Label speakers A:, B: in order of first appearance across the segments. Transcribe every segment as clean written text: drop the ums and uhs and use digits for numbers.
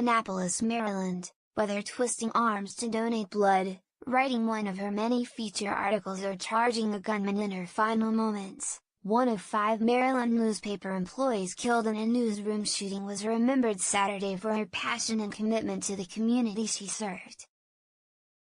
A: Annapolis, Maryland, whether twisting arms to donate blood, writing one of her many feature articles or charging a gunman in her final moments. One of 5 Maryland newspaper employees killed in a newsroom shooting was remembered Saturday for her passion and commitment to the community she served.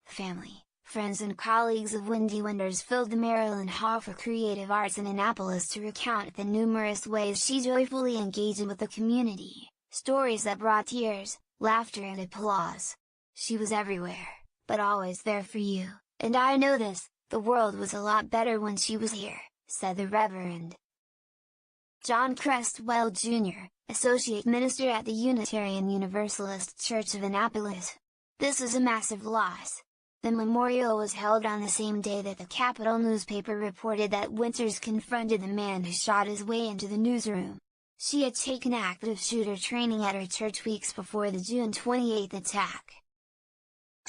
A: Family, friends and colleagues of Wendy Winters filled the Maryland Hall for Creative Arts in Annapolis to recount the numerous ways she joyfully engaged with the community, stories that brought tears, laughter and applause. She was everywhere, but always there for you, and I know this, the world was a lot better when she was here, said the Reverend John Crestwell Jr., Associate Minister at the Unitarian Universalist Church of Annapolis. This is a massive loss. The memorial was held on the same day that the Capital newspaper reported that Winters confronted the man who shot his way into the newsroom. She had taken active shooter training at her church weeks before the June 28 attack.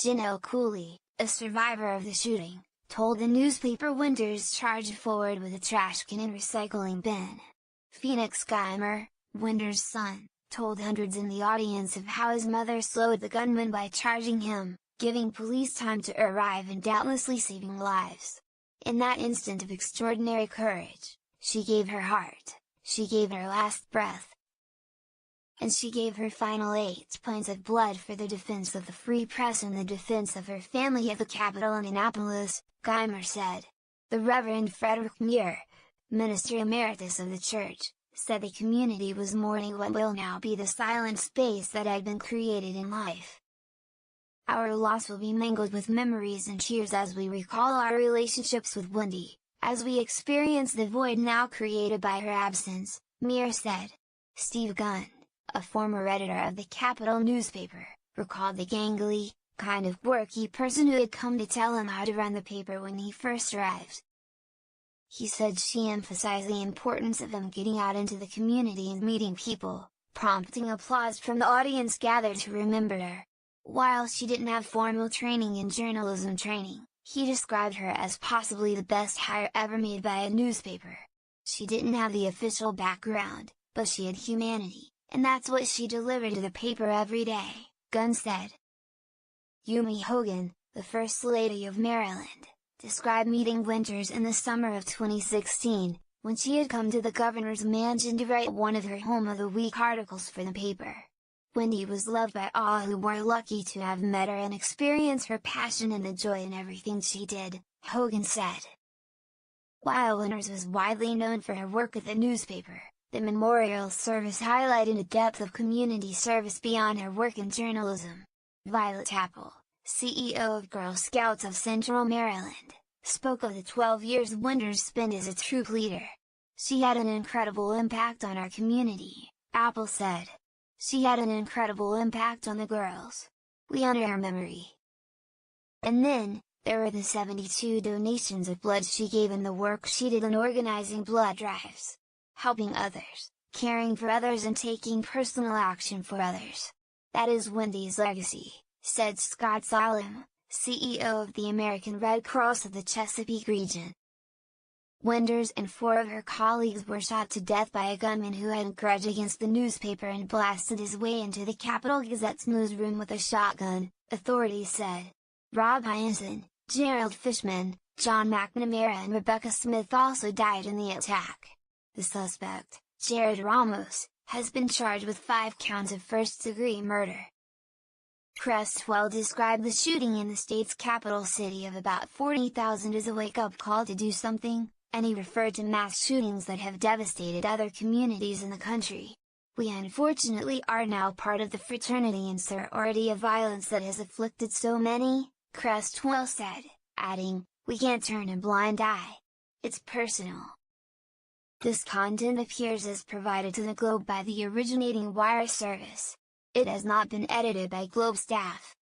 A: Janelle Cooley, a survivor of the shooting, told the newspaper Winters charged forward with a trash can and recycling bin. Phoenix Geimer, Winters' son, told hundreds in the audience of how his mother slowed the gunman by charging him, giving police time to arrive and doubtlessly saving lives. In that instant of extraordinary courage, she gave her heart, she gave her last breath, and she gave her final 8 pints of blood for the defense of the free press and the defense of her family at the Capitol in Annapolis, Geimer said. The Reverend Frederick Muir, Minister Emeritus of the church, said the community was mourning what will now be the silent space that had been created in life. Our loss will be mingled with memories and tears as we recall our relationships with Wendy, as we experience the void now created by her absence, Muir said. Steve Gunn, a former editor of the Capital newspaper, recalled the gangly, kind of quirky person who had come to tell him how to run the paper when he first arrived. He said she emphasized the importance of him getting out into the community and meeting people, prompting applause from the audience gathered to remember her. While she didn't have formal training in journalism training, he described her as possibly the best hire ever made by a newspaper. She didn't have the official background, but she had humanity, and that's what she delivered to the paper every day, Gunn said. Yumi Hogan, the First Lady of Maryland, described meeting Winters in the summer of 2016, when she had come to the governor's mansion to write one of her Home of the Week articles for the paper. Wendy was loved by all who were lucky to have met her and experience her passion and the joy in everything she did, Hogan said. While Winters was widely known for her work at the newspaper, the memorial service highlighted a depth of community service beyond her work in journalism. Violet Apple, CEO of Girl Scouts of Central Maryland, spoke of the 12 years Winters spent as a troop leader. She had an incredible impact on our community, Apple said. She had an incredible impact on the girls. We honor her memory. And then, there were the 72 donations of blood she gave and the work she did in organizing blood drives, helping others, caring for others and taking personal action for others. That is Wendy's legacy, said Scott Solomon, CEO of the American Red Cross of the Chesapeake region. Winters and 4 of her colleagues were shot to death by a gunman who had a grudge against the newspaper and blasted his way into the Capital Gazette's newsroom with a shotgun, authorities said. Rob Hyanson, Gerald Fishman, John McNamara and Rebecca Smith also died in the attack. The suspect, Jared Ramos, has been charged with 5 counts of first-degree murder. Crestwell described the shooting in the state's capital city of about 40,000 as a wake-up call to do something, and he referred to mass shootings that have devastated other communities in the country. We unfortunately are now part of the fraternity and sorority of violence that has afflicted so many, Crestwell said, adding, we can't turn a blind eye. It's personal. This content appears as provided to the Globe by the originating wire service. It has not been edited by Globe staff.